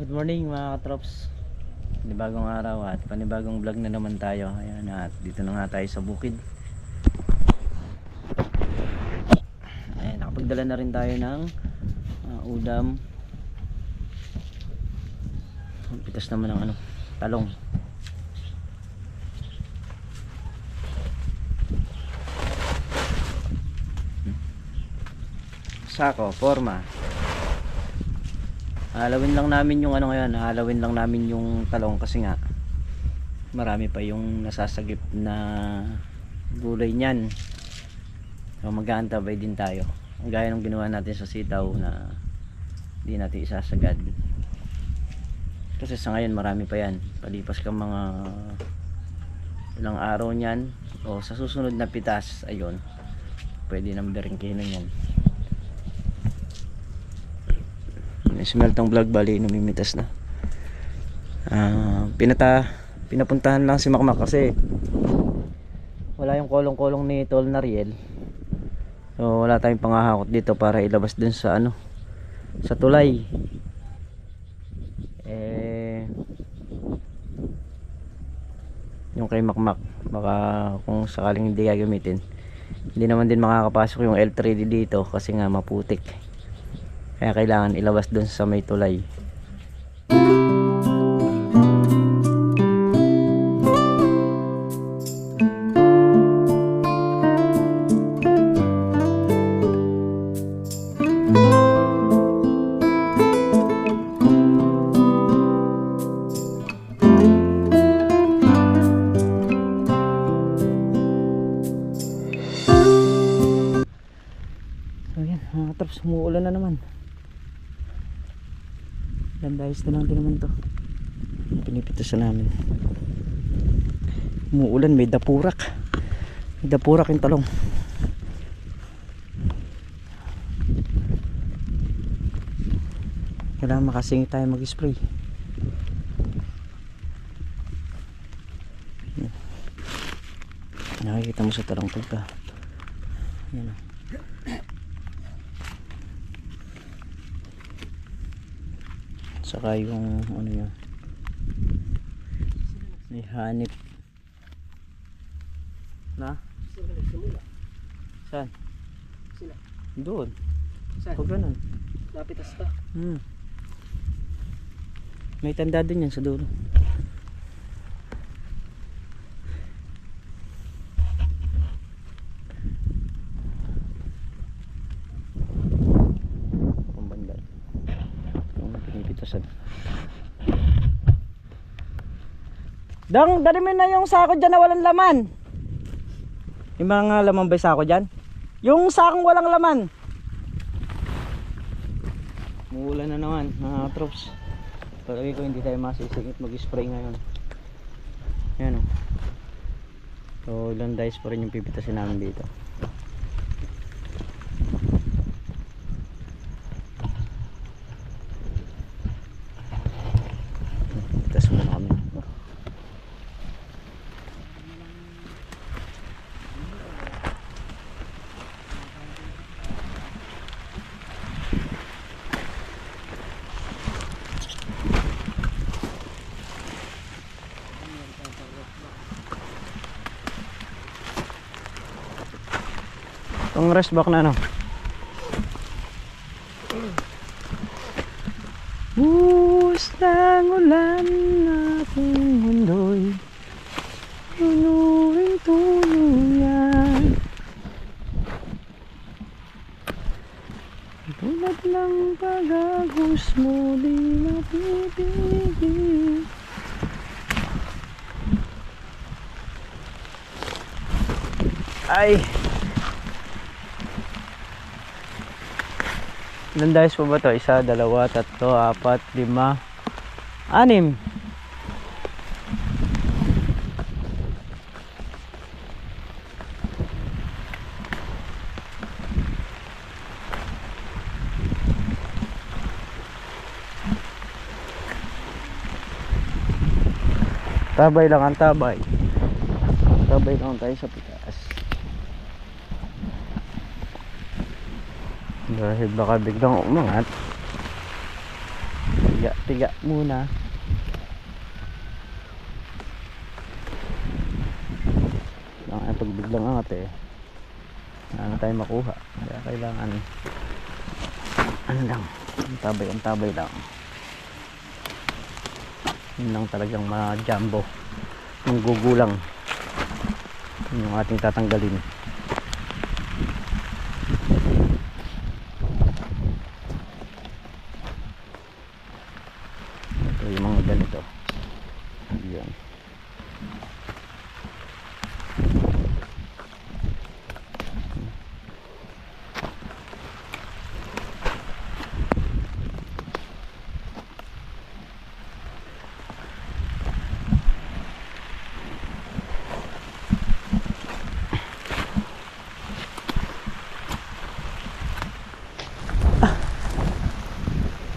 Good morning mga katrops. Panibagong araw at panibagong vlog na naman tayo. Ayan, at dito na nga tayo sa bukid. Ayan, nakapagdala na rin tayo ng udam. Pitas naman ng talong. Sako, forma. Halawin lang namin yung ngayon, halawin lang namin yung talong kasi nga marami pa yung nasasagip na gulay niyan. So mag-aantabay din tayo. Gaya ng ginawa natin sa sitaw na hindi natin isasagad. Kasi sa ngayon marami pa yan. Palipas ka mga ilang araw niyan o sa susunod na pitas, ayun, pwede nang beringkinan yan. Smeltong vlog, bali namimitas na. Pinapuntahan lang si Makmak kasi wala yung kolong-kolong ni Tol Nariel. So wala tayong pangahakot dito para ilabas dun sa sa tulay. Yung kay Makmak, baka kung sakaling hindi gagamitin, hindi naman din makakapasok yung L3D dito kasi nga maputik. Kaya kailangan ilabas dun sa may tulay. So yan, mga katrops, umuulan na naman. Landayos na lang din naman to. Pinipitasan namin. Umuulan, may dapurak. May dapurak yung talong. Kailangan makasingit tayo mag-spray. Nakikita mo sa talong pagka yan o. Saka yung yun, may hanip na saan? Sila doon saan? pag ganun Napitas ka? May tanda din yan sa dulo. Dang, dali mo na yung sako dyan na walang laman. Yung mga laman ba yung sako dyan? Yung sakong walang laman. Muulan na naman mga troops. Palagi ko hindi tayo masisingit mag-spray ngayon. Yan o. So ilang dice pa rin yung pipitasin namin dito. Pitas muna kami. Itong rest back na Buhos ng ulan ating mundo'y tunuring tuluyan. Tulad ng pag-agos mo di mapipigil. Ay! Ilan dice po ba to? 1, 2, 3, 4, 5, 6. Tabay lang ang tabay. Tabay lang tayo sa pitas. dahil baka biglang umangat. Tiga muna. Pag biglang angat ano tayo makuha, kaya kailangan ano lang, ang tabay lang. Yun lang talagang ma-jumbo, yung gugulang, yung ating tatanggalin. Ito yung mga ganito. Yan.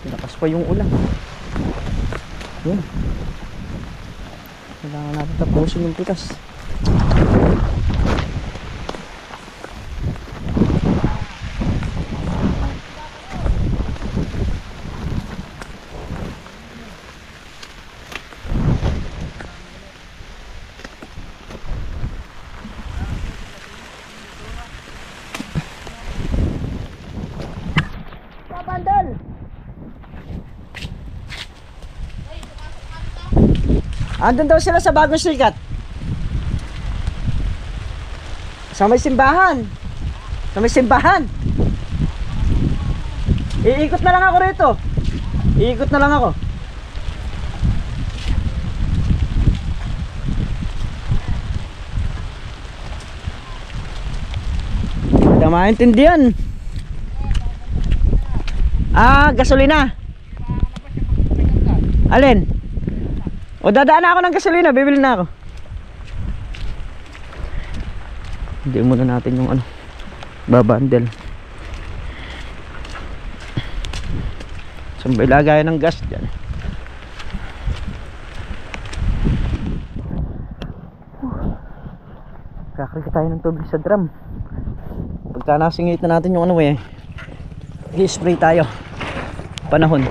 Lakas pa yung ulan. Yun. Kailangan natin tapusin yung pikas. Andun daw sila sa bagong sikat. Sa may simbahan. Sa may simbahan. Iikot na lang ako rito. Iikot na lang ako. Hindi maintindihan. Gasolina. Alin? O dadaan na ako ng gasolina, bibili na ako. Hindi muna natin yung ano, babandel. Saan ba ilagay ng gas dyan? Kakarga tayo ng tubig sa drum. Pagka nasingit na natin yung ano i-spray tayo. Panahon.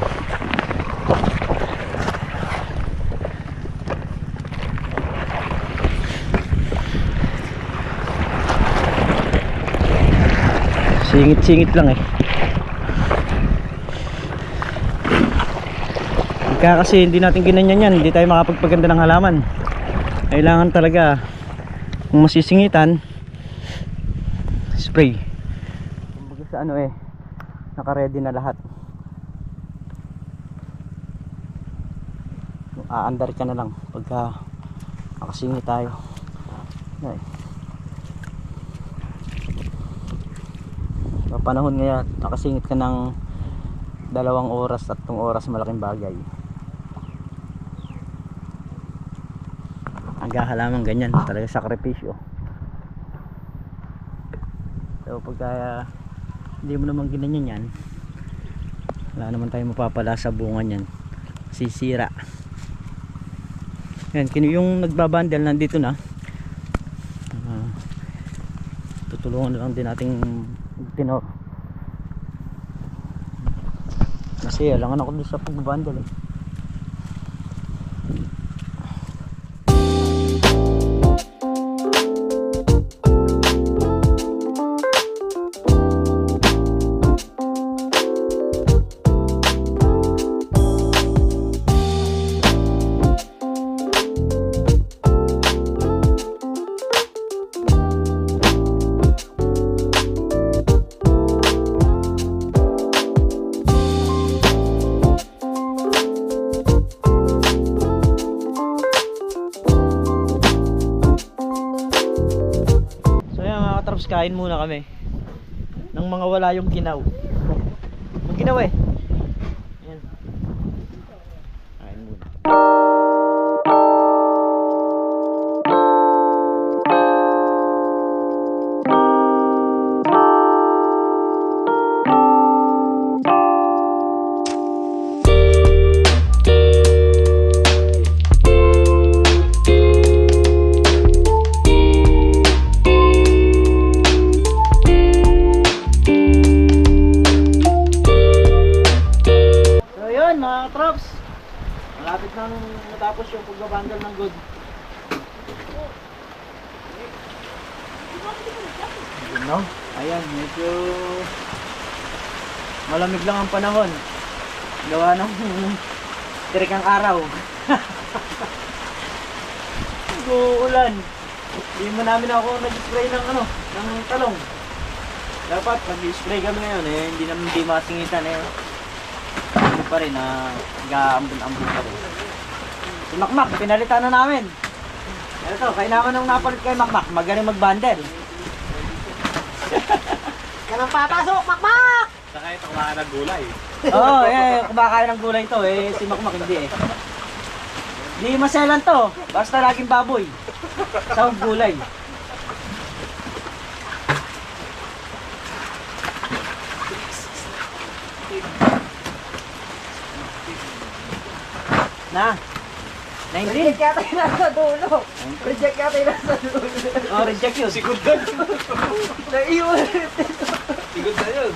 Singit-singit lang kasi hindi natin ginanyan yan, hindi tayo makapagpaganda ng halaman. Kailangan talaga kung masisingitan, spray. Kumbaga sa naka-ready na lahat. Aandar ka na lang pagka nakasingit tayo. Panahon ngayon, nakasingit ka ng 2 oras, 3 oras, malaking bagay. Ang halaman ganyan, talaga sakripisyo. So pagka hindi mo naman ginanyan yan, wala naman tayo mapapala sa bunga niyan, sisira. Yan, yung nagbabandel nandito na. Tutulungan na lang din nating tinor. Kasi alangan ako dun sa pagbabandel kain muna kami ng mga wala yung ginaw. Yung ginaw Ayan. Kain muna. mga trops. Malapit nang matapos yung pagbabandal ng good. Yun, no? Ayan, medyo malamig lang ang panahon. Gawa ng tirikang araw. Uulan. Hindi mo namin ako nag-spray ng ng talong. Dapat mag-spray kami ngayon hindi naman masingitan Ano pa rin gaambon-ambon pa rin. Si Makmak, pinalitan na namin. Ito, kailangan nung napalit kay Makmak, magaling mag-bundle. Kanang papasok, makmak! Saka ito kumakain ng gulay. Oo, kumakain ng gulay to si Makmak hindi Di maselan to, basta laging baboy. Sa gulay. Na. 19. Reject yata yung nasa dulo. Reject yata yung nasa dulo. Oh, reject yun. Sigod na. Naiwan. Sigod na yun.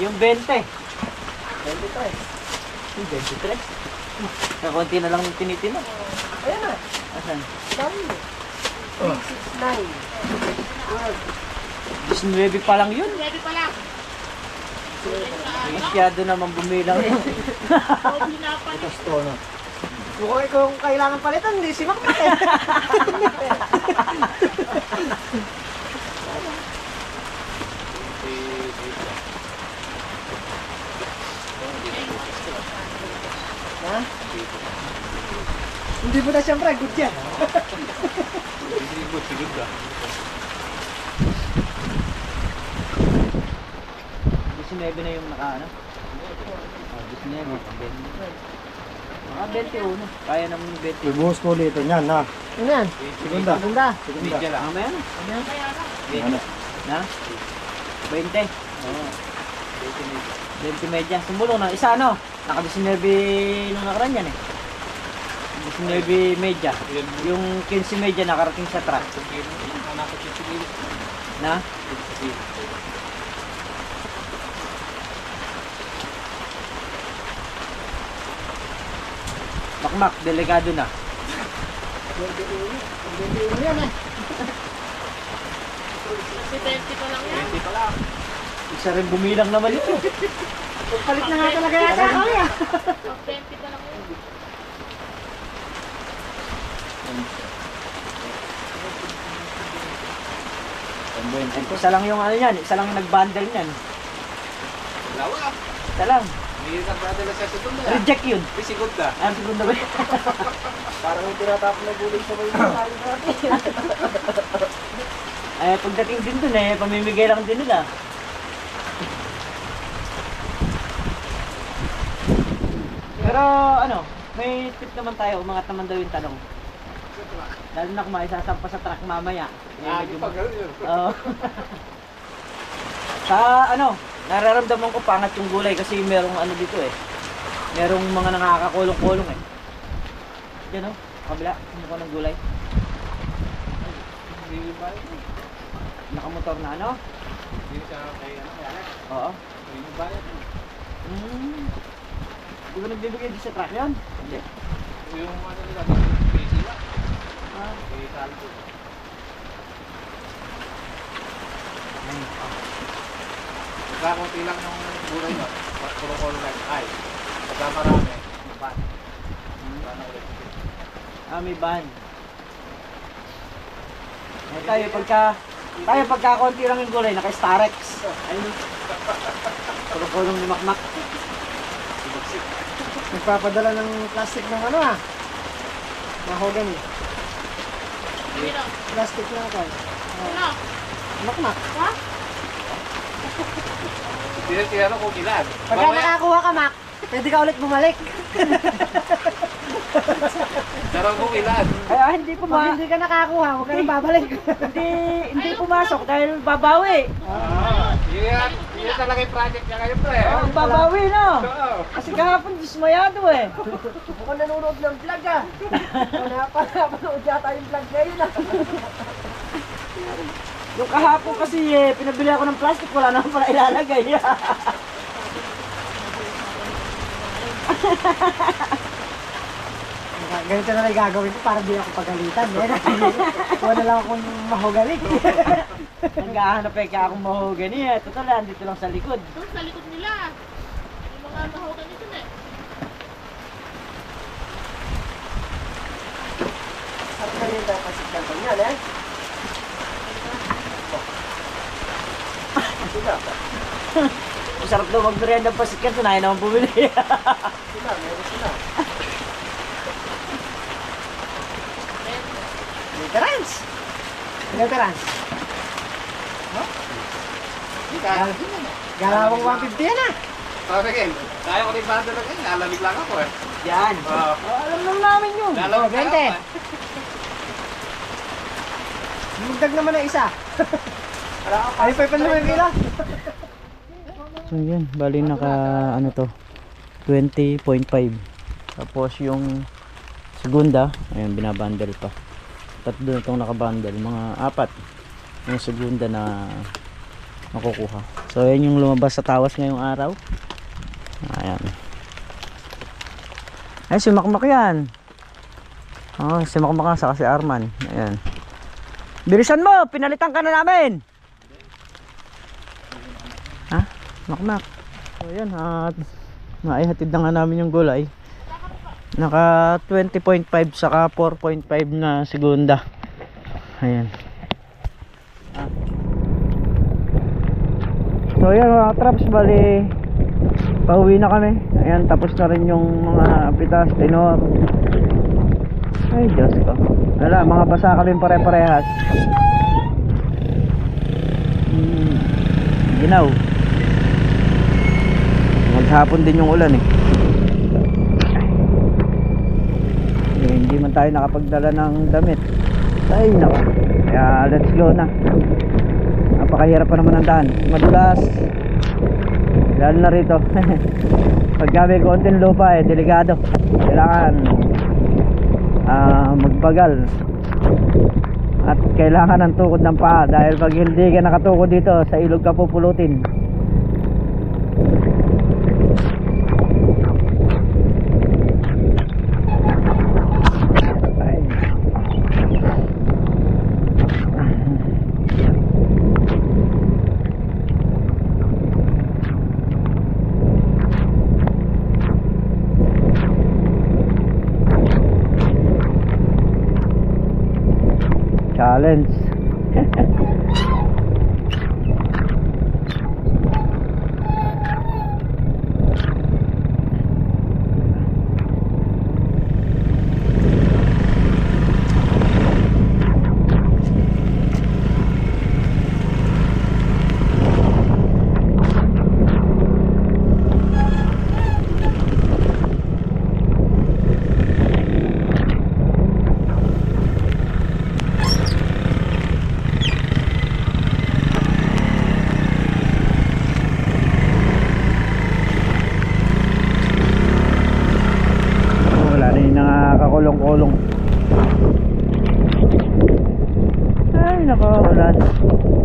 Yung 20. 23. 23. Kakunti na lang yung tinitin Ayan na. Asan? Dami mo. 369. 19 pa lang yun. Ready pa lang. Masyado naman bumilang. Ito store na. Mukhang kung kailangan palitan, hindi si Makmak Ha? Hindi mo na siyempre, good yan. Sigod na. 19 na yung naka. Oh, 19. Mga 21. Kaya naman yung 20. Ibuhos ko ulit ito niyan, ha? Ano yan? Segunda. Segunda. Segunda. Ano yan? Ano? Na? 20. Oo. 20 medya. Sumbulong na. Isa naka 19 nung nakaraan yan 19 medya. Yung 15 medya nakarating sa truck. Na? Makmak, delikado na. Ano yan eh? Kasi 20 pa lang yan. 20 pa lang. Isa rin bumilang naman ito. Pagpalit na nga talaga yata kami ah. 20 pa lang yan. Isa lang yung isa lang yung nag-bundle niyan. Lawa. Isa lang. Hindi nagdadala sa segunda. Reject yun. Sigod na. Ano segunda ba? Parang yung tinatapon na gulay sa may tayo natin. Pagdating din dun pamimigay lang din nila. Pero may tip naman tayo, umangat naman daw yung tanong. Lalo na kung maisasampa sa truck mamaya. Medyo yun. Oo. Sa nararamdaman ko pangat yung gulay kasi merong dito Merong mga nakakakulong-kulong Diyan kabila, mukha ng gulay. Hindi ba? Nakamotor na Hindi siya kay yan. Oo. Hindi ba yan? Di ba nagbibigay din sa truck yan? Hindi. Yung nila, busy lang. Kay Salvo. Pagkakunti lang yung gulay na, kulong-kulong lang. Ay, pagka marami, ban. Ban ulit. May ban. Tayo pagka konti lang yung gulay, naka-Starex. Ayun. Kulong-kulong ni Makmak. Sibuksik. Nagpapadala ng plastic ng mahogany. Sino? Plastic na ako. Sino? Makmak. Ha? Hindi na tinanong kung ilan. Pagka nakakuha ka, Mak, pwede ka ulit bumalik. Tanong kung ilan. Hindi Pag hindi ka nakakuha, huwag ka nang babalik. hindi pumasok dahil babawi. Yun talaga yung project niya ngayon, pre. Babawi no. Oo. Kasi kahapon dismayado Mukhang nanonood ng vlog ah. Napanood yata yung vlog ngayon ah. Yung kahapon kasi pinabili ako ng plastic, wala naman pala ilalagay. Ganito na lang gagawin ko para di ako pagalitan. Kuha na lang akong mahogani. Naghahanap ka akong mahogani eh. Total, andito lang sa likod. Doon sa likod nila. Yung mga mahogan nito na eh. At kanina tayo pasikal pa niyan eh. Sila, Masarap daw mag-merienda ng pasikat. Tunayan naman bumili. meron sila. Literans! Literans! Hindi kaya. Galawang 150 yan ah! Sabi kayo, kaya ko rin banda na kayo. Lalamig lang ako eh. Yan. Oo. Alam lang namin yun. Lalamig lang 20. ako eh. Mugdag naman na isa. Ay, 5 kilo. So yan, bali naka ano to 20.5. Tapos yung segunda, ayun binabundle pa. Tatlo itong nakabundle, mga 4 yung segunda na makukuha. So yan yung lumabas sa tawas ngayong araw. Ayan. Ay, si Makmak yan. Oh, si Makmak sa kasi Arman. Ayan. Bilisan mo, pinalitan ka na namin. Ha? Makmak. So yan, maihatid na nga namin yung gulay. Naka 20.5 saka 4.5 na segunda. Ayan. So yan mga traps, bali pauwi na kami. Ayan, tapos na rin yung mga pitas, tinor. Ay Diyos ko. Wala, mga basa kami pare-parehas. Ginaw. Maghapon din yung ulan eh. Hindi man tayo nakapagdala ng damit. Ay nako. Kaya let's go na. Napakahirap pa naman ang daan. Madulas. Lalo na rito. Pag gabi konting lupa eh, delikado. Kailangan magbagal. At kailangan ng tukod ng paa. Dahil pag hindi ka nakatukod dito, sa ilog ka pupulutin. Challenge. Kulong-kulong. Ay nako, ulan.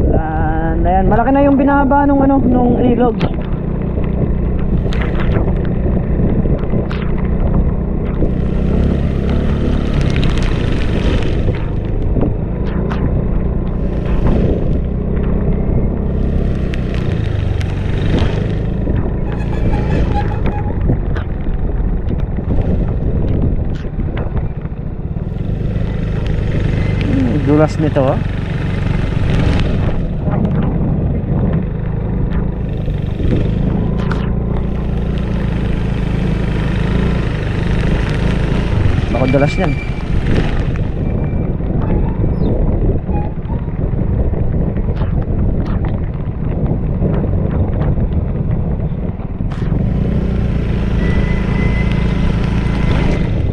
Ulan. Ayan, malaki na yung binaba nung ano, nung ilog. Dulas nito oh. Baka dulas yan.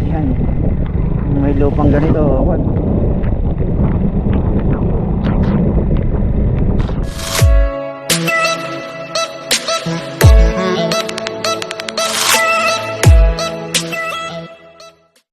Yan. May lupang ganito, what?